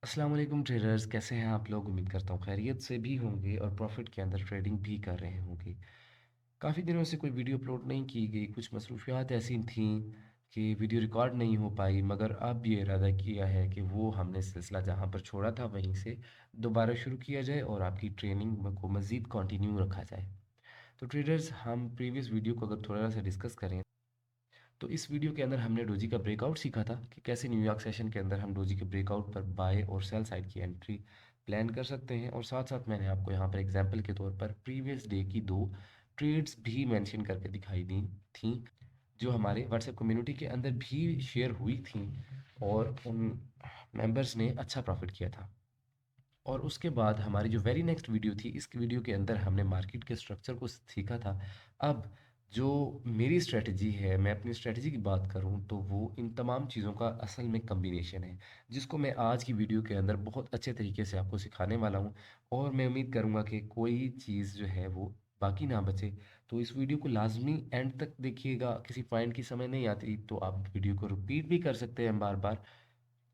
अस्सलाम वालेकुम ट्रेडर्स, कैसे हैं आप लोग? उम्मीद करता हूँ खैरियत से भी होंगे और प्रॉफिट के अंदर ट्रेडिंग भी कर रहे होंगे। काफ़ी दिनों से कोई वीडियो अपलोड नहीं की गई, कुछ मसरूफियात ऐसी थीं कि वीडियो रिकॉर्ड नहीं हो पाई, मगर अब ये इरादा किया है कि वो हमने सिलसिला जहाँ पर छोड़ा था वहीं से दोबारा शुरू किया जाए और आपकी ट्रेनिंग को मज़ीद कंटिन्यू रखा जाए। तो ट्रेडर्स, हम प्रीवियस वीडियो को अगर थोड़ा सा डिस्कस करें तो इस वीडियो के अंदर हमने डोजी का ब्रेकआउट सीखा था कि कैसे न्यूयॉर्क सेशन के अंदर हम डोजी के ब्रेकआउट पर बाय और सेल साइड की एंट्री प्लान कर सकते हैं, और साथ साथ मैंने आपको यहाँ पर एग्जांपल के तौर पर प्रीवियस डे की दो ट्रेड्स भी मेंशन करके दिखाई दी थी जो हमारे व्हाट्सएप कम्युनिटी के अंदर भी शेयर हुई थी और उन मेंबर्स ने अच्छा प्रॉफिट किया था। और उसके बाद हमारी जो वेरी नेक्स्ट वीडियो थी, इस वीडियो के अंदर हमने मार्केट के स्ट्रक्चर को सीखा था। अब जो मेरी स्ट्रेटजी है, मैं अपनी स्ट्रेटजी की बात करूं तो वो इन तमाम चीज़ों का असल में कम्बिनेशन है, जिसको मैं आज की वीडियो के अंदर बहुत अच्छे तरीके से आपको सिखाने वाला हूं। और मैं उम्मीद करूंगा कि कोई चीज़ जो है वो बाकी ना बचे। तो इस वीडियो को लाजमी एंड तक देखिएगा, किसी पॉइंट की समझ नहीं आती तो आप वीडियो को रिपीट भी कर सकते हैं बार बार।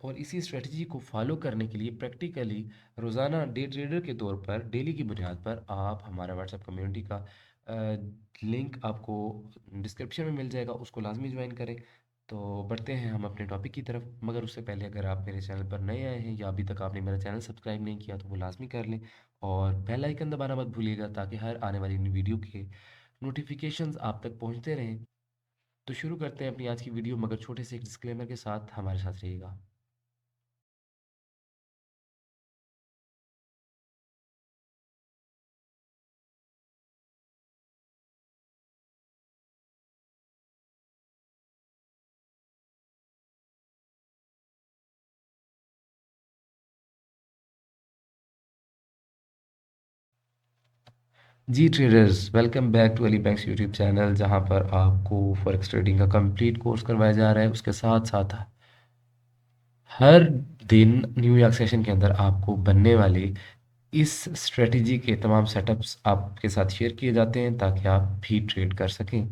और इसी स्ट्रेटजी को फॉलो करने के लिए प्रैक्टिकली रोज़ाना डे ट्रेडर के तौर पर डेली की बुनियाद पर आप हमारा व्हाट्सएप कम्युनिटी का लिंक आपको डिस्क्रिप्शन में मिल जाएगा, उसको लाजमी ज्वाइन करें। तो बढ़ते हैं हम अपने टॉपिक की तरफ, मगर उससे पहले अगर आप मेरे चैनल पर नए आए हैं या अभी तक आपने मेरा चैनल सब्सक्राइब नहीं किया तो वो लाजमी कर लें, और बेल आइकन दबाना मत भूलिएगा ताकि हर आने वाली वीडियो के नोटिफिकेशंस आप तक पहुंचते रहें। तो शुरू करते हैं अपनी आज की वीडियो, मगर छोटे से एक डिस्क्लेमर के साथ हमारे साथ रहिएगा। जी traders, welcome back to Ali Banks YouTube channel, जहां पर आपको फॉरेक्स ट्रेडिंग का कंप्लीट कोर्स करवाया जा रहा है। उसके साथ साथ हर दिन न्यूयॉर्क सेशन के अंदर आपको बनने वाले इस स्ट्रेटजी के तमाम सेटअप्स आपके साथ शेयर किए जाते हैं ताकि आप भी ट्रेड कर सकें।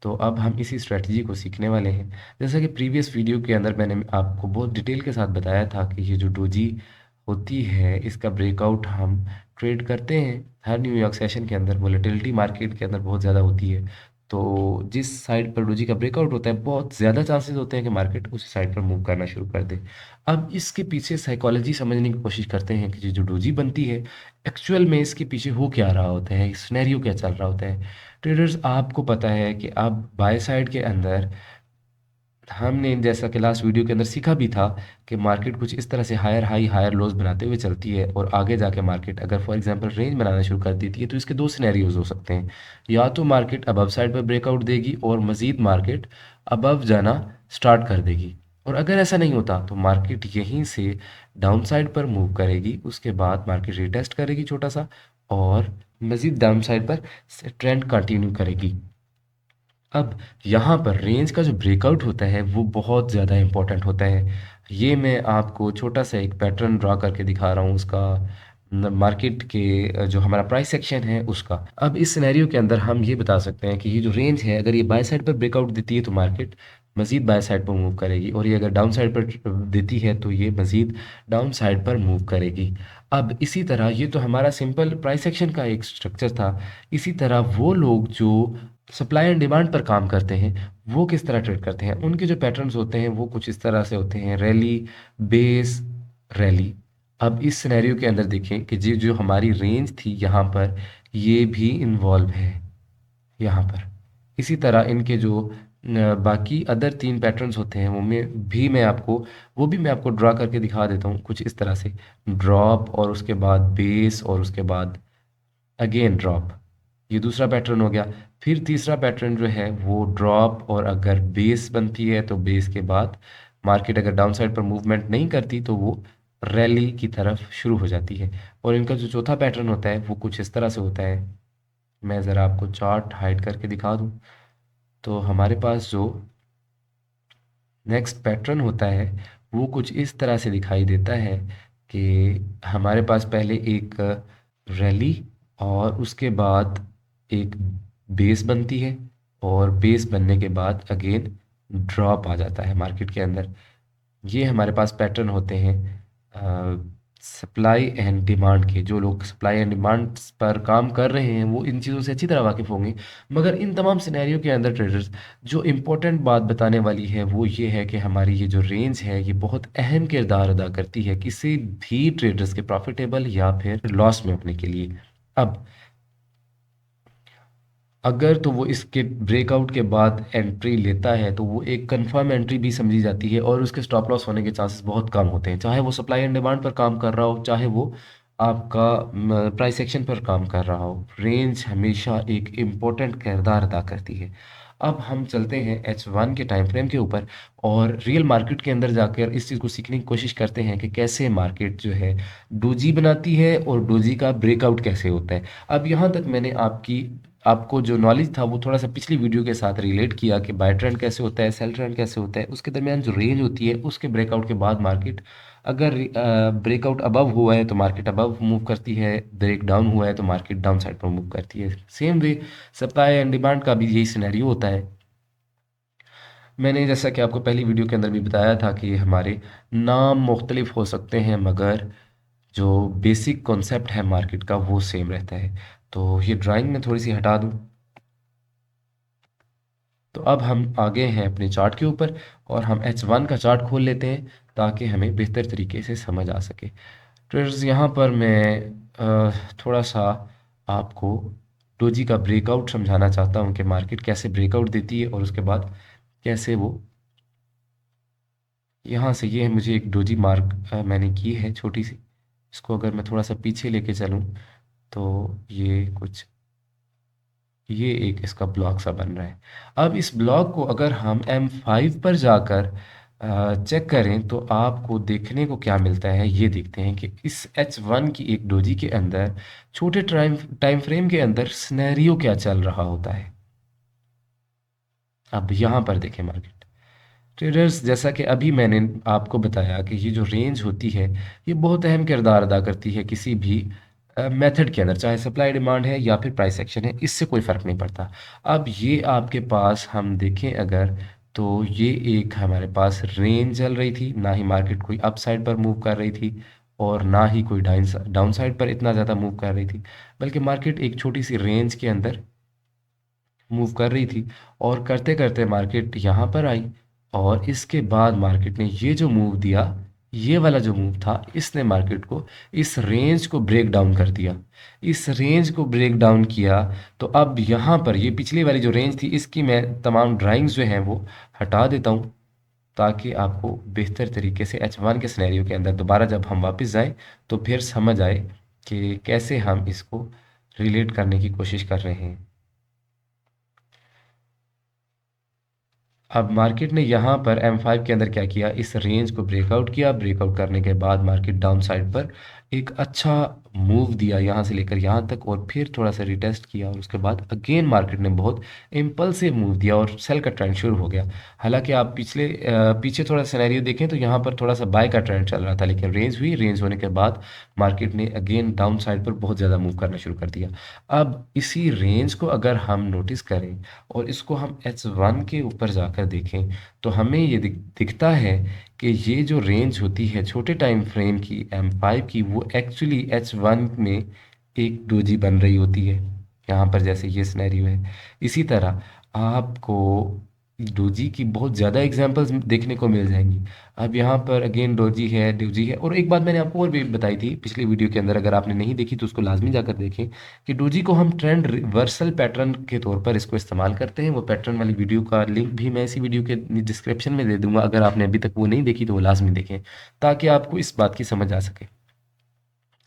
तो अब हम इसी स्ट्रेटजी को सीखने वाले हैं। जैसा कि प्रीवियस वीडियो के अंदर मैंने आपको बहुत डिटेल के साथ बताया था कि ये जो डोजी होती है, इसका ब्रेकआउट हम ट्रेड करते हैं। हर न्यूयॉर्क सेशन के अंदर वोलेटिलिटी मार्केट के अंदर बहुत ज़्यादा होती है, तो जिस साइड पर डोजी का ब्रेकआउट होता है बहुत ज़्यादा चांसेस होते हैं कि मार्केट उसी साइड पर मूव करना शुरू कर दे। अब इसके पीछे साइकोलॉजी समझने की कोशिश करते हैं कि ये जो डोजी बनती है, एक्चुअल में इसके पीछे हो क्या रहा होता है, सिनेरियो क्या चल रहा होता है। ट्रेडर्स, आपको पता है कि अब बाय साइड के अंदर हमने जैसा कि लास्ट वीडियो के अंदर सीखा भी था कि मार्केट कुछ इस तरह से हायर हाई हायर लोज बनाते हुए चलती है, और आगे जाके मार्केट अगर फॉर एग्जांपल रेंज बनाना शुरू कर देती है तो इसके दो सिनेरियोज हो सकते हैं। या तो मार्केट अबव साइड पर ब्रेकआउट देगी और मज़ीद मार्केट अबव जाना स्टार्ट कर देगी, और अगर ऐसा नहीं होता तो मार्केट यहीं से डाउन साइड पर मूव करेगी। उसके बाद मार्केट रिटेस्ट करेगी छोटा सा, और मज़ीद डाउन साइड पर ट्रेंड कंटिन्यू करेगी। अब यहाँ पर रेंज का जो ब्रेकआउट होता है वो बहुत ज़्यादा इम्पोर्टेंट होता है। ये मैं आपको छोटा सा एक पैटर्न ड्रा करके दिखा रहा हूँ उसका, मार्केट के जो हमारा प्राइस सेक्शन है उसका। अब इस सिनेरियो के अंदर हम ये बता सकते हैं कि ये जो रेंज है, अगर ये बाय साइड पर ब्रेकआउट देती है तो मार्केट मज़ीद बाय साइड पर मूव करेगी, और ये अगर डाउन साइड पर देती है तो ये मज़ीद डाउन साइड पर मूव करेगी। अब इसी तरह ये तो हमारा सिंपल प्राइस सेक्शन का एक स्ट्रक्चर था। इसी तरह वो लोग जो सप्लाई एंड डिमांड पर काम करते हैं वो किस तरह ट्रेड करते हैं, उनके जो पैटर्न्स होते हैं वो कुछ इस तरह से होते हैं: रैली, बेस, रैली। अब इस सिनेरियो के अंदर देखें कि जी जो हमारी रेंज थी यहाँ पर, ये भी इन्वॉल्व है यहाँ पर। इसी तरह इनके जो बाकी अदर तीन पैटर्न्स होते हैं वो भी मैं आपको ड्रा करके दिखा देता हूँ कुछ इस तरह से: ड्रॉप, और उसके बाद बेस, और उसके बाद अगेन ड्रॉप। ये दूसरा पैटर्न हो गया। फिर तीसरा पैटर्न जो है वो ड्रॉप, और अगर बेस बनती है तो बेस के बाद मार्केट अगर डाउन साइड पर मूवमेंट नहीं करती तो वो रैली की तरफ शुरू हो जाती है। और इनका जो चौथा पैटर्न होता है वो कुछ इस तरह से होता है। मैं ज़रा आपको चार्ट हाइड करके दिखा दूँ तो हमारे पास जो नेक्स्ट पैटर्न होता है वो कुछ इस तरह से दिखाई देता है कि हमारे पास पहले एक रैली, और उसके बाद एक बेस बनती है, और बेस बनने के बाद अगेन ड्रॉप आ जाता है मार्केट के अंदर। ये हमारे पास पैटर्न होते हैं सप्लाई एंड डिमांड के, जो लोग सप्लाई एंड डिमांड पर काम कर रहे हैं वो इन चीज़ों से अच्छी तरह वाकिफ़ होंगे। मगर इन तमाम सिनेरियो के अंदर ट्रेडर्स, जो इम्पोर्टेंट बात बताने वाली है वो ये है कि हमारी ये जो रेंज है ये बहुत अहम किरदार अदा करती है किसी भी ट्रेडर्स के प्रॉफिटेबल या फिर लॉस में होने के लिए। अब अगर तो वो इसके ब्रेकआउट के बाद एंट्री लेता है तो वो एक कंफर्म एंट्री भी समझी जाती है और उसके स्टॉप लॉस होने के चांसेस बहुत कम होते हैं, चाहे वो सप्लाई एंड डिमांड पर काम कर रहा हो, चाहे वो आपका प्राइस एक्शन पर काम कर रहा हो। रेंज हमेशा एक इम्पोर्टेंट किरदार अदा करती है। अब हम चलते हैं H1 के टाइम फ्रेम के ऊपर और रियल मार्केट के अंदर जाकर इस चीज़ को सीखने की कोशिश करते हैं कि कैसे मार्केट जो है डोजी बनाती है और डोजी का ब्रेकआउट कैसे होता है। अब यहाँ तक मैंने आपको जो नॉलेज था वो थोड़ा सा पिछली वीडियो के साथ रिलेट किया कि बाय ट्रेंड कैसे होता है, सेल ट्रेंड कैसे होता है, उसके दरमियान जो रेंज होती है उसके ब्रेकआउट के बाद मार्केट अगर ब्रेकआउट अबव हुआ है तो मार्केट अबव मूव करती है, ब्रेक डाउन हुआ है तो मार्केट डाउन साइड पर मूव करती है। Same way supply and demand का भी यही सिनेरियो होता है। मैंने जैसा कि आपको पहली वीडियो के अंदर भी बताया था कि हमारे नाम मुख्तलिफ हो सकते हैं मगर जो बेसिक कॉन्सेप्ट है मार्केट का वो सेम रहता है। तो ये ड्राइंग में थोड़ी सी हटा दूँ। तो अब हम आगे हैं अपने चार्ट के ऊपर और हम H1 का चार्ट खोल लेते हैं ताकि हमें बेहतर तरीके से समझ आ सके। ट्रेडर्स, यहाँ पर मैं थोड़ा सा आपको डोजी का ब्रेकआउट समझाना चाहता हूँ कि मार्केट कैसे ब्रेकआउट देती है और उसके बाद कैसे वो यहाँ से, ये मुझे एक डोजी मार्क मैंने की है छोटी सी, इसको अगर मैं थोड़ा सा पीछे लेके चलूँ तो ये एक इसका ब्लॉक सा बन रहा है। अब इस ब्लॉक को अगर हम M5 पर जाकर चेक करें तो आपको देखने को क्या मिलता है, ये देखते हैं कि इस H1 की एक डोजी के अंदर छोटे टाइम टाइम फ्रेम के अंदर सिनेरियो क्या चल रहा होता है। अब यहाँ पर देखें मार्केट ट्रेडर्स, जैसा कि अभी मैंने आपको बताया कि ये जो रेंज होती है ये बहुत अहम किरदार अदा करती है किसी भी मेथड के अंदर, चाहे सप्लाई डिमांड है या फिर प्राइस एक्शन है, इससे कोई फ़र्क नहीं पड़ता। अब ये आपके पास हम देखें अगर, तो ये एक हमारे पास रेंज चल रही थी, ना ही मार्केट कोई अप साइड पर मूव कर रही थी और ना ही कोई डाउन साइड पर इतना ज़्यादा मूव कर रही थी, बल्कि मार्केट एक छोटी सी रेंज के अंदर मूव कर रही थी और करते करते मार्केट यहाँ पर आई और इसके बाद मार्केट ने ये जो मूव दिया, ये वाला जो मूव था, इसने मार्केट को इस रेंज को ब्रेक डाउन कर दिया। इस रेंज को ब्रेक डाउन किया तो अब यहाँ पर ये पिछली वाली जो रेंज थी इसकी मैं तमाम ड्राइंग्स जो हैं वो हटा देता हूँ ताकि आपको बेहतर तरीके से H1 के सिनेरियो के अंदर दोबारा जब हम वापस जाएं तो फिर समझ आए कि कैसे हम इसको रिलेट करने की कोशिश कर रहे हैं। अब मार्केट ने यहाँ पर M5 के अंदर क्या किया, इस रेंज को ब्रेकआउट किया, ब्रेकआउट करने के बाद मार्केट डाउन साइड पर एक अच्छा मूव दिया यहाँ से लेकर यहाँ तक और फिर थोड़ा सा रिटेस्ट किया और उसके बाद अगेन मार्केट ने बहुत इम्पल्सिव मूव दिया और सेल का ट्रेंड शुरू हो गया। हालांकि आप पीछे थोड़ा सिनेरियो देखें तो यहाँ पर थोड़ा सा बाय का ट्रेंड चल रहा था, लेकिन रेंज हुई, रेंज होने के बाद मार्केट ने अगेन डाउन साइड पर बहुत ज़्यादा मूव करना शुरू कर दिया। अब इसी रेंज को अगर हम नोटिस करें और इसको हम H1 के ऊपर जाकर देखें तो हमें ये दिखता है कि ये जो रेंज होती है छोटे टाइम फ्रेम की M5 की, वो एक्चुअली H1 में एक डोजी बन रही होती है। यहाँ पर जैसे ये सिनेरियो है, इसी तरह आपको डोजी की बहुत ज़्यादा एग्जांपल्स देखने को मिल जाएंगी। अब यहाँ पर अगेन डोजी है और एक बात मैंने आपको और भी बताई थी पिछली वीडियो के अंदर, अगर आपने नहीं देखी तो उसको लाजमी जाकर देखें कि डोजी को हम ट्रेंड रिवर्सल पैटर्न के तौर पर इसको इस्तेमाल करते हैं। वो पैटर्न वाली वीडियो का लिंक भी मैं इसी वीडियो के डिस्क्रिप्शन में दे दूंगा, अगर आपने अभी तक वो नहीं देखी तो वो लाजमी देखें ताकि आपको इस बात की समझ आ सके।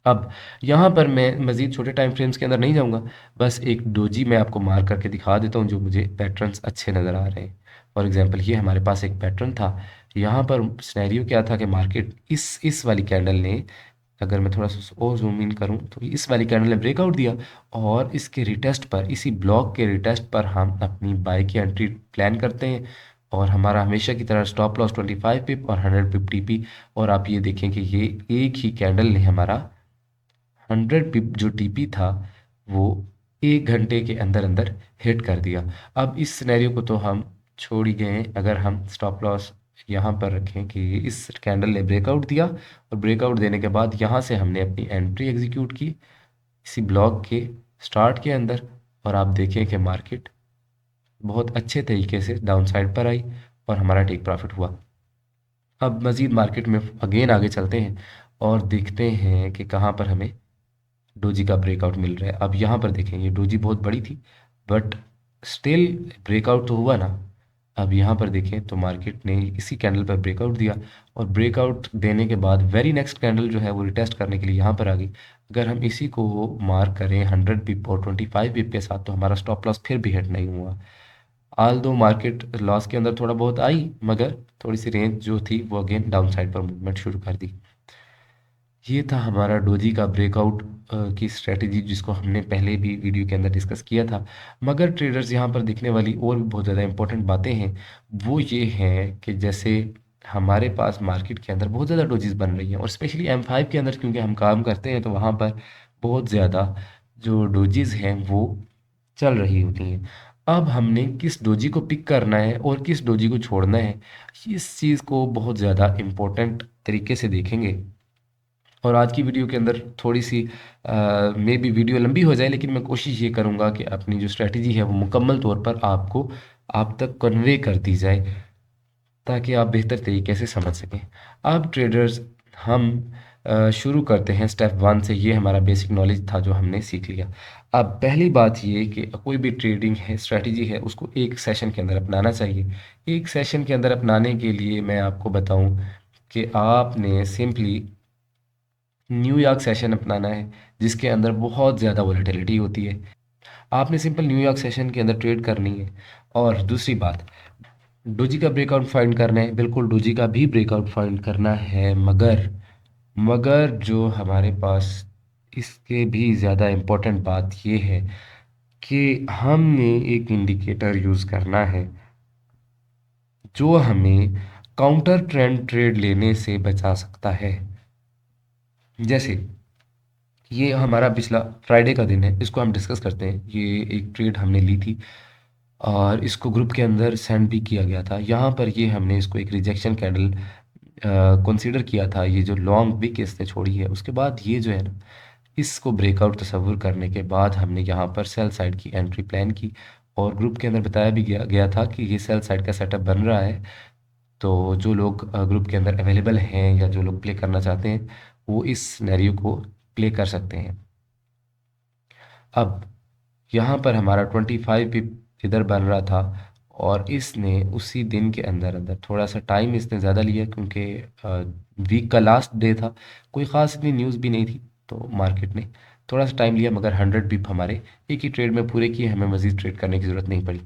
अब यहाँ पर मैं मज़ीद छोटे टाइम फ्रेम्स के अंदर नहीं जाऊँगा, बस एक डोजी मैं आपको मार्क करके दिखा देता हूँ जो मुझे पैटर्न्स अच्छे नज़र आ रहे हैं। फॉर एग्जांपल ये हमारे पास एक पैटर्न था, यहाँ पर सिनेरियो क्या था कि मार्केट इस वाली कैंडल ने, अगर मैं थोड़ा सा और जूम इन करूँ तो इस वाली कैंडल ने ब्रेकआउट दिया और इसके रिटेस्ट पर, इसी ब्लॉक के रिटेस्ट पर हम अपनी बाय की एंट्री प्लान करते हैं और हमारा हमेशा की तरह स्टॉप लॉस 25 पिप और 100 पिप टीपी। और आप ये देखें कि ये एक ही कैंडल ने हमारा 100 पिप जो टीपी था वो 1 घंटे के अंदर अंदर हिट कर दिया। अब इस सिनेरियो को तो हम छोड़ ही गए हैं, अगर हम स्टॉप लॉस यहाँ पर रखें कि इस कैंडल ने ब्रेकआउट दिया और ब्रेकआउट देने के बाद यहाँ से हमने अपनी एंट्री एग्जीक्यूट की इसी ब्लॉक के स्टार्ट के अंदर, और आप देखें कि मार्केट बहुत अच्छे तरीके से डाउन साइड पर आई और हमारा टेक प्रॉफिट हुआ। अब मज़ीद मार्केट में अगेन आगे चलते हैं और देखते हैं कि कहाँ पर हमें डोजी का ब्रेकआउट मिल रहा है। अब यहाँ पर देखें, ये डोजी बहुत बड़ी थी बट स्टिल ब्रेकआउट तो हुआ ना। अब यहाँ पर देखें तो मार्केट ने इसी कैंडल पर ब्रेकआउट दिया और ब्रेकआउट देने के बाद वेरी नेक्स्ट कैंडल जो है वो रिटेस्ट करने के लिए यहाँ पर आ गई। अगर हम इसी को मार्क करें 100 पिप और 25 पिप के साथ, तो हमारा स्टॉप लॉस फिर भी हिट नहीं हुआ। आल दो मार्केट लॉस के अंदर थोड़ा बहुत आई, मगर थोड़ी सी रेंज जो थी वो अगेन डाउन साइड पर मूवमेंट शुरू कर दी। ये था हमारा डोजी का ब्रेकआउट की स्ट्रेटजी, जिसको हमने पहले भी वीडियो के अंदर डिस्कस किया था। मगर ट्रेडर्स यहाँ पर देखने वाली और भी बहुत ज़्यादा इंपॉर्टेंट बातें हैं, वो ये हैं कि जैसे हमारे पास मार्केट के अंदर बहुत ज़्यादा डोजीज बन रही हैं और स्पेशली M5 के अंदर क्योंकि हम काम करते हैं तो वहाँ पर बहुत ज़्यादा जो डोजीज हैं वो चल रही होती हैं। अब हमने किस डोजी को पिक करना है और किस डोजी को छोड़ना है, इस चीज़ को बहुत ज़्यादा इम्पोर्टेंट तरीके से देखेंगे। और आज की वीडियो के अंदर थोड़ी सी मे बी वीडियो लंबी हो जाए, लेकिन मैं कोशिश ये करूँगा कि अपनी जो स्ट्रेटजी है वो मुकम्मल तौर पर आपको आप तक कन्वे कर दी जाए ताकि आप बेहतर तरीके से समझ सकें। अब ट्रेडर्स हम शुरू करते हैं स्टेप 1 से। ये हमारा बेसिक नॉलेज था जो हमने सीख लिया। अब पहली बात ये कि कोई भी ट्रेडिंग है स्ट्रेटजी है उसको एक सेशन के अंदर अपनाना चाहिए। एक सेशन के अंदर अपनाने के लिए मैं आपको बताऊं कि आपने सिंपली न्यूयॉर्क सेशन अपनाना है जिसके अंदर बहुत ज़्यादा वोलेटिलिटी होती है। आपने सिंपल न्यूयॉर्क सेशन के अंदर ट्रेड करनी है। और दूसरी बात, डोजी का ब्रेकआउट फाइंड करना है, बिल्कुल डोजी का भी ब्रेकआउट फाइंड करना है, मगर मगर जो हमारे पास इसके भी ज़्यादा इम्पोर्टेंट बात ये है कि हमने एक इंडिकेटर यूज़ करना है जो हमें काउंटर ट्रेंड ट्रेड लेने से बचा सकता है। जैसे ये हमारा पिछला फ्राइडे का दिन है, इसको हम डिस्कस करते हैं। ये एक ट्रेड हमने ली थी और इसको ग्रुप के अंदर सेंड भी किया गया था। यहाँ पर ये हमने इसको एक रिजेक्शन कैंडल कंसीडर किया था। ये जो लॉन्ग विक इसने छोड़ी है, उसके बाद ये जो है ना, इसको ब्रेकआउट तस्वुर करने के बाद हमने यहाँ पर सेल साइड की एंट्री प्लान की और ग्रुप के अंदर बताया भी गया था कि ये सेल साइड का सेटअप बन रहा है। तो जो लोग ग्रुप के अंदर अवेलेबल हैं या जो लोग प्ले करना चाहते हैं वो इस सिनेरियो को प्ले कर सकते हैं। अब यहाँ पर हमारा 25 पिप इधर बन रहा था और इसने उसी दिन के अंदर अंदर थोड़ा सा टाइम इसने ज़्यादा लिया क्योंकि वीक का लास्ट डे था, कोई ख़ास इतनी न्यूज़ भी नहीं थी, तो मार्केट ने थोड़ा सा टाइम लिया, मगर 100 पिप हमारे एक ही ट्रेड में पूरे किए, हमें मज़ीद ट्रेड करने की ज़रूरत नहीं पड़ी।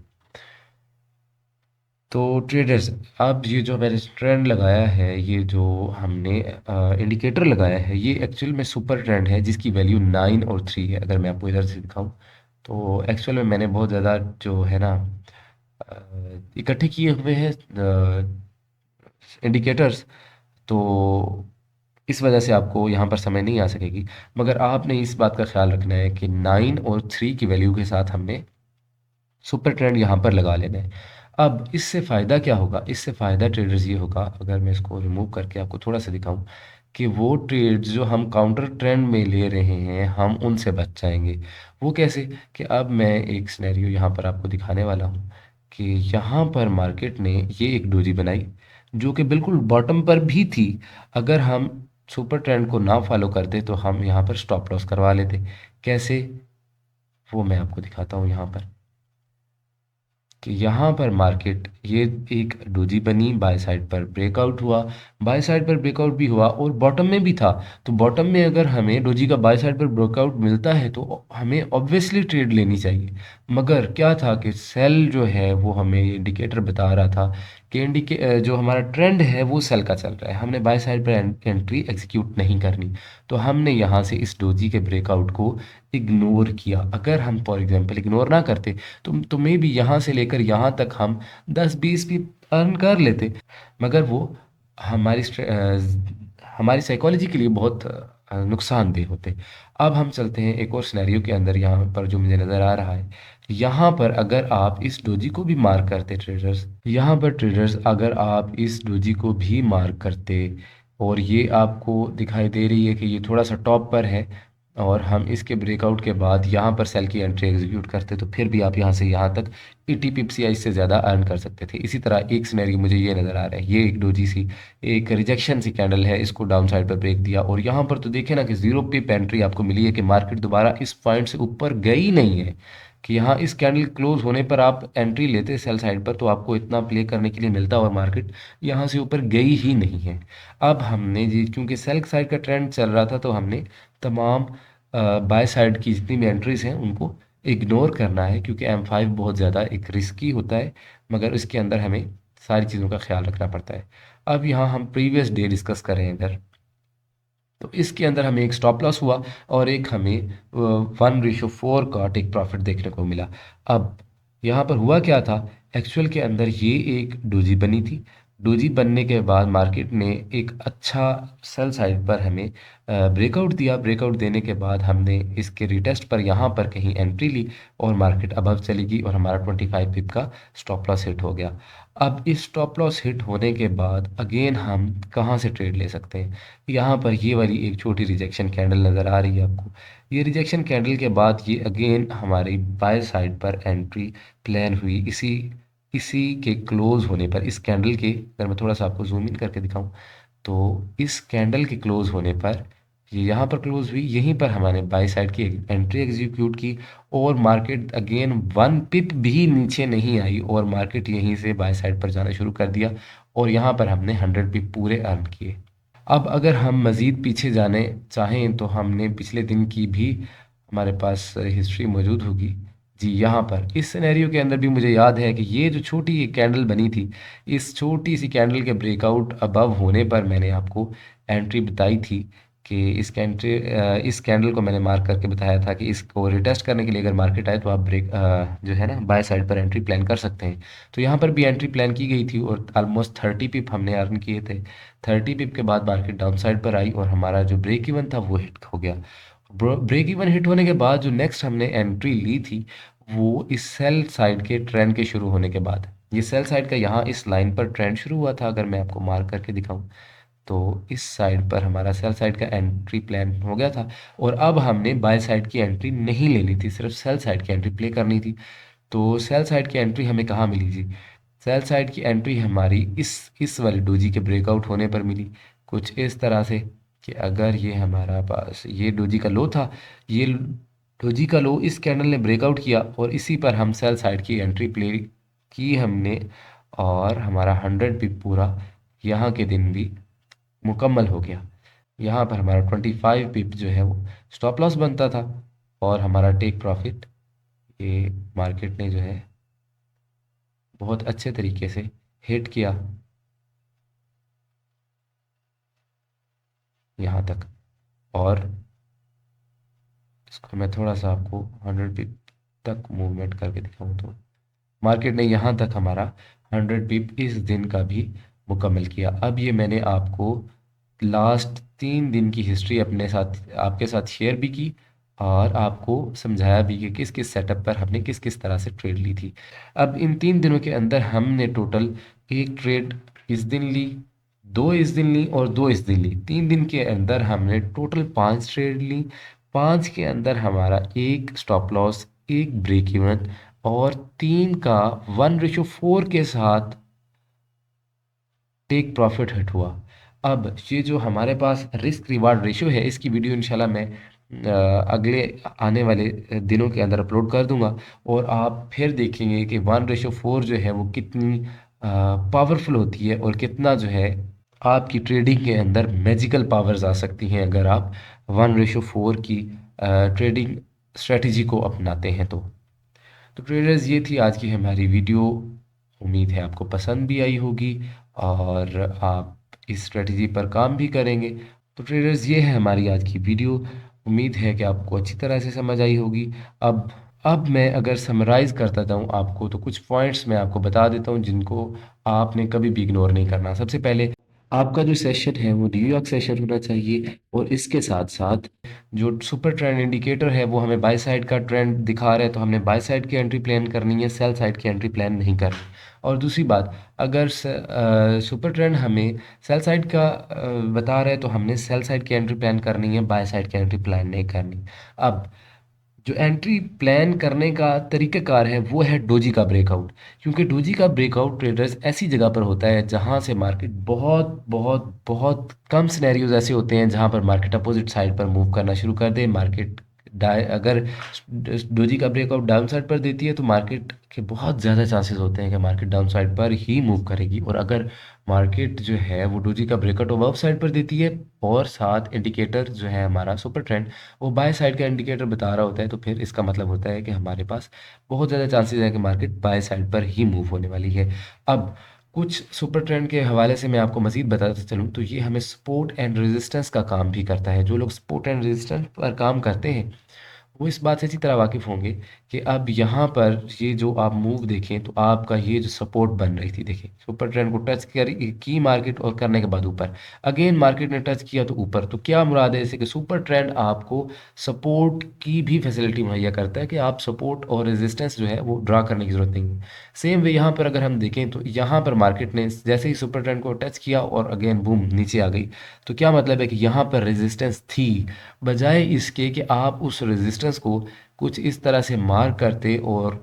तो ट्रेडर्स, अब ये जो मैंने ट्रेंड लगाया है, ये जो हमने इंडिकेटर लगाया है, ये एक्चुअल में सुपर ट्रेंड है जिसकी वैल्यू 9 और 3 है। अगर मैं आपको इधर से दिखाऊं तो एक्चुअल में मैंने बहुत ज़्यादा जो है ना इकट्ठे किए हुए हैं इंडिकेटर्स, तो इस वजह से आपको यहाँ पर समझ नहीं आ सकेगी। मगर आपने इस बात का ख्याल रखना है कि 9 और 3 की वैल्यू के साथ हमने सुपर ट्रेंड यहाँ पर लगा लेना है। अब इससे फ़ायदा क्या होगा? इससे फ़ायदा ट्रेडर्स ये होगा, अगर मैं इसको रिमूव करके आपको थोड़ा सा दिखाऊं, कि वो ट्रेड्स जो हम काउंटर ट्रेंड में ले रहे हैं हम उनसे बच जाएंगे। वो कैसे? कि अब मैं एक सिनेरियो यहाँ पर आपको दिखाने वाला हूँ कि यहाँ पर मार्केट ने ये एक डोजी बनाई जो कि बिल्कुल बॉटम पर भी थी। अगर हम सुपर ट्रेंड को ना फॉलो करते तो हम यहाँ पर स्टॉप लॉस करवा लेते। कैसे? वो मैं आपको दिखाता हूँ यहाँ पर कि यहाँ पर मार्केट ये एक डोजी बनी, बाय साइड पर ब्रेकआउट हुआ, बाय साइड पर ब्रेकआउट भी हुआ और बॉटम में भी था। तो बॉटम में अगर हमें डोजी का बाय साइड पर ब्रेकआउट मिलता है तो हमें ऑब्वियसली ट्रेड लेनी चाहिए। मगर क्या था कि सेल जो है वो हमें इंडिकेटर बता रहा था कि जो हमारा ट्रेंड है वो सेल का चल रहा है, हमने बाय साइड पर एंट्री एग्जीक्यूट नहीं करनी। तो हमने यहाँ से इस डोजी के ब्रेकआउट को इग्नोर किया। अगर हम फॉर एग्जांपल इग्नोर ना करते तो मे भी यहाँ से लेकर यहाँ तक हम 10-20 भी अर्न कर लेते, मगर वो हमारी हमारी साइकोलॉजी के लिए बहुत नुकसानदेह होते। अब हम चलते हैं एक और सिनेरियो के अंदर, यहाँ पर जो मुझे नज़र आ रहा है, यहाँ पर अगर आप इस डोजी को भी मार्क करते ट्रेडर्स, यहाँ पर ट्रेडर्स अगर आप इस डोजी को भी मार्क करते और ये आपको दिखाई दे रही है कि ये थोड़ा सा टॉप पर है, और हम इसके ब्रेकआउट के बाद यहाँ पर सेल की एंट्री एग्जीक्यूट करते, तो फिर भी आप यहाँ से यहाँ तक 80 पिप्स या इससे ज़्यादा अर्न कर सकते थे। इसी तरह एक सिनेरियो मुझे ये नज़र आ रहा है, ये एक डोजी सी एक रिजेक्शन सी कैंडल है, इसको डाउन साइड पर ब्रेक दिया, और यहाँ पर तो देखे ना कि 0 पिप एंट्री आपको मिली है कि मार्केट दोबारा इस पॉइंट से ऊपर गई नहीं है, कि यहाँ इस कैंडल क्लोज होने पर आप एंट्री लेते सेल साइड पर तो आपको इतना प्ले करने के लिए मिलता, और मार्केट यहाँ से ऊपर गई ही नहीं है। अब हमने जी क्योंकि सेल साइड का ट्रेंड चल रहा था, तो हमने तमाम बाय साइड की जितनी भी एंट्रीज हैं उनको इग्नोर करना है, क्योंकि M5 बहुत ज़्यादा एक रिस्की होता है, मगर इसके अंदर हमें सारी चीज़ों का ख्याल रखना पड़ता है। अब यहाँ हम प्रीवियस डे डिस्कस करें अगर, तो इसके अंदर हमें एक स्टॉप लॉस हुआ और एक हमें 1:4 का टेक प्रॉफिट देखने को मिला। अब यहाँ पर हुआ क्या था, एक्चुअल के अंदर ये एक डोजी बनी थी। डोजी बनने के बाद मार्केट ने एक अच्छा सेल साइड पर हमें ब्रेकआउट दिया। ब्रेकआउट देने के बाद हमने इसके रिटेस्ट पर यहाँ पर कहीं एंट्री ली और मार्केट अबव चली गई और हमारा 25 पिप का स्टॉप लॉस हिट हो गया। अब इस स्टॉप लॉस हिट होने के बाद अगेन हम कहाँ से ट्रेड ले सकते हैं, यहाँ पर ये वाली एक छोटी रिजेक्शन कैंडल नज़र आ रही है आपको। ये रिजेक्शन कैंडल के बाद ये अगेन हमारी बाय साइड पर एंट्री प्लान हुई, इसी इसी के क्लोज होने पर, इस कैंडल के, अगर मैं थोड़ा सा आपको जूम इन करके दिखाऊं, तो इस कैंडल के क्लोज होने पर ये यहाँ पर क्लोज हुई, यहीं पर हमारे बाय साइड की एंट्री एग्जीक्यूट की, और मार्केट अगेन 1 पिप भी नीचे नहीं आई और मार्केट यहीं से बाय साइड पर जाना शुरू कर दिया, और यहाँ पर हमने 100 पिप पूरे अर्न किए। अब अगर हम मज़ीद पीछे जाने चाहें तो हमने पिछले दिन की भी हमारे पास हिस्ट्री मौजूद होगी। जी यहाँ पर इस सिनेरियो के अंदर भी मुझे याद है कि ये जो छोटी एक कैंडल बनी थी, इस छोटी सी कैंडल के ब्रेकआउट अबव होने पर मैंने आपको एंट्री बताई थी कि इस कैंडल को मैंने मार्क करके बताया था कि इसको रिटेस्ट करने के लिए अगर मार्केट आए तो आप ब्रेक जो है ना बाय साइड पर एंट्री प्लान कर सकते हैं। तो यहाँ पर भी एंट्री प्लान की गई थी और ऑलमोस्ट 30 पिप हमने अर्न किए थे। 30 पिप के बाद मार्केट डाउन साइड पर आई और हमारा जो ब्रेक इवन था वो हिट हो गया। ब्रेक इवन हिट होने के बाद जो नेक्स्ट हमने एंट्री ली थी वो इस सेल साइड के ट्रेंड के शुरू होने के बाद, ये सेल साइड का यहाँ इस लाइन पर ट्रेंड शुरू हुआ था, अगर मैं आपको मार्क करके दिखाऊं तो इस साइड पर हमारा सेल साइड का एंट्री प्लान हो गया था, और अब हमने बाय साइड की एंट्री नहीं लेनी थी, सिर्फ सेल साइड की एंट्री प्ले करनी थी। तो सेल साइड की एंट्री हमें कहाँ मिली जी, सेल साइड की एंट्री हमारी इस वाली डोजी के ब्रेकआउट होने पर मिली, कुछ इस तरह से कि अगर ये हमारा पास ये डोजी का लो था, ये डोजी का लो इस कैंडल ने ब्रेकआउट किया और इसी पर हम सेल साइड की एंट्री प्ले की हमने, और हमारा 100 पिप पूरा यहाँ के दिन भी मुकम्मल हो गया। यहाँ पर हमारा 25 पिप जो है वो स्टॉप लॉस बनता था, और हमारा टेक प्रॉफिट ये मार्केट ने जो है बहुत अच्छे तरीके से हिट किया यहाँ तक। और इसको मैं थोड़ा सा आपको 100 पिप तक मूवमेंट करके दिखाऊँ तो मार्केट ने यहाँ तक हमारा 100 पिप इस दिन का भी मुकम्मल किया। अब ये मैंने आपको लास्ट 3 दिन की हिस्ट्री अपने साथ आपके साथ शेयर भी की और आपको समझाया भी कि किस किस सेटअप पर हमने किस किस तरह से ट्रेड ली थी। अब इन 3 दिनों के अंदर हमने टोटल एक ट्रेड इस दिन ली, दो इस दिन ली और दो इस दिन ली। 3 दिन के अंदर हमने टोटल 5 ट्रेड ली। 5 के अंदर हमारा एक स्टॉप लॉस, एक ब्रेक इवन और 3 का 1:4 के साथ टेक प्रॉफिट हिट हुआ। अब ये जो हमारे पास रिस्क रिवार्ड रेशियो है, इसकी वीडियो इंशाल्लाह मैं अगले आने वाले दिनों के अंदर अपलोड कर दूंगा, और आप फिर देखेंगे कि 1:4 जो है वो कितनी पावरफुल होती है और कितना जो है आपकी ट्रेडिंग के अंदर मैजिकल पावर्स आ सकती हैं अगर आप 1:4 की ट्रेडिंग स्ट्रेटजी को अपनाते हैं। तो ट्रेडर्स ये थी आज की हमारी वीडियो, उम्मीद है आपको पसंद भी आई होगी और आप इस स्ट्रेटजी पर काम भी करेंगे। तो ट्रेडर्स ये है हमारी आज की वीडियो, उम्मीद है कि आपको अच्छी तरह से समझ आई होगी। अब मैं अगर समराइज़ करता जाऊँ आपको, तो कुछ पॉइंट्स मैं आपको बता देता हूँ जिनको आपने कभी भी इग्नोर नहीं करना। सबसे पहले आपका जो सेशन है वो न्यूयॉर्क सेशन होना चाहिए, और इसके साथ साथ जो सुपर ट्रेंड इंडिकेटर है वो हमें बाय साइड का ट्रेंड दिखा रहा है, तो हमने बाय साइड की एंट्री प्लान करनी है, सेल साइड की एंट्री प्लान नहीं करनी। और दूसरी बात, अगर सुपर ट्रेंड हमें सेल साइड का बता रहा है तो हमने सेल साइड की एंट्री प्लान करनी है, बाय साइड की एंट्री प्लान नहीं करनी। अब जो एंट्री प्लान करने का तरीक़ाकार है वो है डोजी का ब्रेकआउट, क्योंकि डोजी का ब्रेकआउट ट्रेडर्स ऐसी जगह पर होता है जहां से मार्केट बहुत बहुत बहुत कम सिनेरियोज ऐसे होते हैं जहां पर मार्केट अपोजिट साइड पर मूव करना शुरू कर दे। मार्केट अगर डोजी का ब्रेकआउट डाउन साइड पर देती है तो मार्केट के बहुत ज़्यादा चांसेस होते हैं कि मार्केट डाउन साइड पर ही मूव करेगी, और अगर मार्केट जो है वो डोजी का ब्रेकआउट अबव साइड पर देती है और साथ इंडिकेटर जो है हमारा सुपर ट्रेंड वो बाय साइड का इंडिकेटर बता रहा होता है, तो फिर इसका मतलब होता है कि हमारे पास बहुत ज़्यादा चांसेस है कि मार्केट बाय साइड पर ही मूव होने वाली है। अब कुछ सुपर ट्रेंड के हवाले से मैं आपको मज़ीद बताता चलूँ तो ये हमें सपोर्ट एंड रेजिस्टेंस का काम भी करता है। जो लोग सपोर्ट एंड रेजिस्टेंस पर काम करते हैं वो इस बात से अच्छी तरह वाकिफ़ होंगे कि अब यहाँ पर ये जो आप मूव देखें तो आपका ये जो सपोर्ट बन रही थी, देखिए सुपर ट्रेंड को टच करी की मार्केट और करने के बाद ऊपर अगेन मार्केट ने टच किया तो ऊपर, तो क्या मुराद है इससे कि सुपर ट्रेंड आपको सपोर्ट की भी फैसिलिटी मुहैया करता है कि आप सपोर्ट और रेजिस्टेंस जो है वो ड्रा करने की ज़रूरत नहीं है। सेम वे यहाँ पर अगर हम देखें तो यहाँ पर मार्केट ने जैसे ही सुपर ट्रेंड को टच किया और अगेन बूम नीचे आ गई, तो क्या मतलब है कि यहाँ पर रेजिस्टेंस थी, बजाय इसके कि आप उस रेजिस्टेंस को कुछ इस तरह से मार्क करते और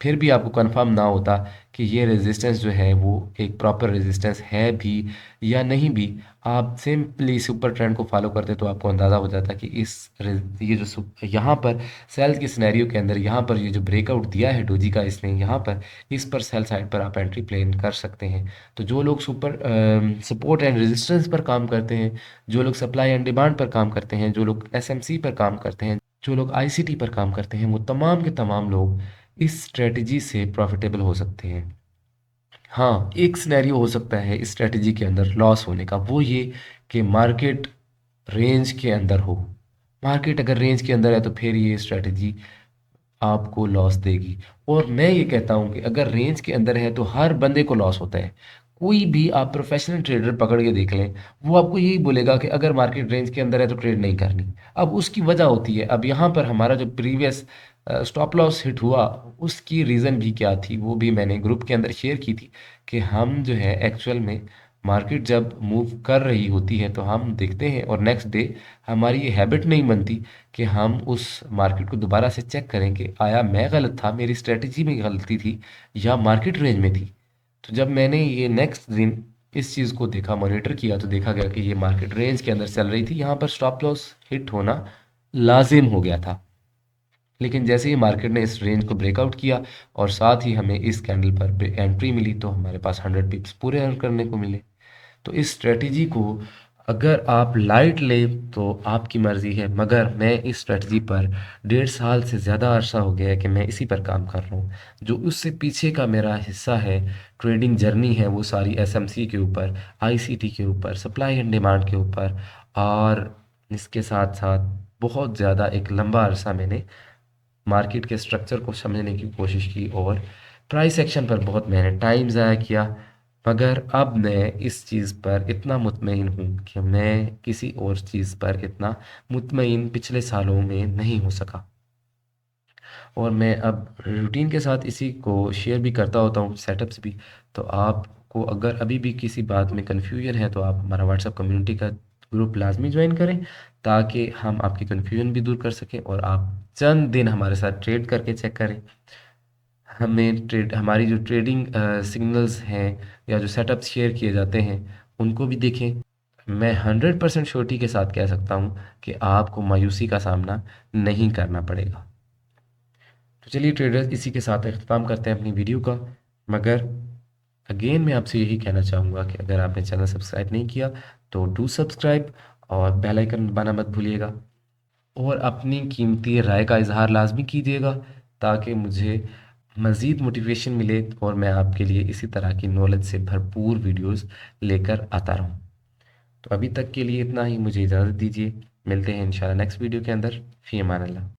फिर भी आपको कंफर्म ना होता कि ये रेजिस्टेंस जो है वो एक प्रॉपर रेजिस्टेंस है भी या नहीं भी, आप सिंपली सुपर ट्रेंड को फॉलो करते तो आपको अंदाज़ा हो जाता कि ये जो यहाँ पर सेल के सिनेरियो के अंदर यहाँ पर ये जो ब्रेकआउट दिया है डोजी का इसने यहाँ पर, इस पर सेल साइड पर आप एंट्री प्लेन कर सकते हैं। तो जो लोग सुपर सपोर्ट एंड रेजिस्टेंस पर काम करते हैं, जो लोग सप्लाई एंड डिमांड पर काम करते हैं, जो लोग एसएमसी पर काम करते हैं, जो लोग आईसीटी पर काम करते हैं, वो तमाम के तमाम लोग इस स्ट्रेटजी से प्रॉफिटेबल हो सकते हैं। हाँ, एक सिनेरियो हो सकता है इस स्ट्रेटजी के अंदर लॉस होने का, वो ये कि मार्केट रेंज के अंदर हो। मार्केट अगर रेंज के अंदर है तो फिर ये स्ट्रेटजी आपको लॉस देगी। और मैं ये कहता हूँ कि अगर रेंज के अंदर है तो हर बंदे को लॉस होता है। कोई भी आप प्रोफेशनल ट्रेडर पकड़ के देख लें, वो आपको यही बोलेगा कि अगर मार्केट रेंज के अंदर है तो ट्रेड नहीं करनी। अब उसकी वजह होती है, अब यहाँ पर हमारा जो प्रीवियस स्टॉप लॉस हिट हुआ उसकी रीज़न भी क्या थी वो भी मैंने ग्रुप के अंदर शेयर की थी कि हम जो है एक्चुअल में मार्केट जब मूव कर रही होती है तो हम देखते हैं और नेक्स्ट डे हमारी ये हैबिट नहीं बनती कि हम उस मार्केट को दोबारा से चेक करें कि आया मैं गलत था, मेरी स्ट्रेटजी में गलती थी या मार्केट रेंज में थी। तो जब मैंने ये नेक्स्ट दिन इस चीज़ को देखा, मॉनिटर किया, तो देखा गया कि ये मार्केट रेंज के अंदर चल रही थी, यहाँ पर स्टॉप लॉस हिट होना लाजिम हो गया था। लेकिन जैसे ही मार्केट ने इस रेंज को ब्रेकआउट किया और साथ ही हमें इस कैंडल पर एंट्री मिली तो हमारे पास 100 पिप्स पूरे अर्न करने को मिले। तो इस स्ट्रेटजी को अगर आप लाइट लें तो आपकी मर्ज़ी है, मगर मैं इस स्ट्रेटजी पर 1.5 साल से ज़्यादा अरसा हो गया है कि मैं इसी पर काम कर रहा हूँ। जो उससे पीछे का मेरा हिस्सा है, ट्रेडिंग जर्नी है, वो सारी एसएमसी के ऊपर, आईसीटी के ऊपर, सप्लाई एंड डिमांड के ऊपर, और इसके साथ साथ बहुत ज़्यादा एक लंबा अरसा मैंने मार्केट के स्ट्रक्चर को समझने की कोशिश की और प्राइस एक्शन पर बहुत मैंने टाइम ज़ाया किया। मगर अब मैं इस चीज़ पर इतना मुतमईन हूँ कि मैं किसी और चीज़ पर इतना मुतमईन पिछले सालों में नहीं हो सका। और मैं अब रूटीन के साथ इसी को शेयर भी करता होता हूँ, सेटअप्स भी। तो आपको अगर अभी भी किसी बात में कन्फ्यूजन है तो आप हमारा व्हाट्सएप कम्युनिटी का ग्रुप लाजमी ज्वाइन करें, ताकि हम आपकी कन्फ्यूजन भी दूर कर सकें और आप चंद दिन हमारे साथ ट्रेड करके चेक करें। हमारी जो ट्रेडिंग सिग्नल्स हैं या जो सेटअप्स शेयर किए जाते हैं उनको भी देखें। मैं 100% श्योरिटी के साथ कह सकता हूँ कि आपको मायूसी का सामना नहीं करना पड़ेगा। तो चलिए ट्रेडर्स, इसी के साथ अख्ताम करते हैं अपनी वीडियो का। मगर अगेन मैं आपसे यही कहना चाहूँगा कि अगर आपने चैनल सब्सक्राइब नहीं किया तो डू सब्सक्राइब और बेल आइकन दबाना मत भूलिएगा, और अपनी कीमती राय का इजहार लाजमी कीजिएगा ताकि मुझे मज़ीद मोटिवेशन मिले और मैं आपके लिए इसी तरह की नॉलेज से भरपूर वीडियोस लेकर आता रहूँ। तो अभी तक के लिए इतना ही, मुझे इजाज़त दीजिए। मिलते हैं इंशाल्लाह नेक्स्ट वीडियो के अंदर। फ़ी अमान अल्लाह।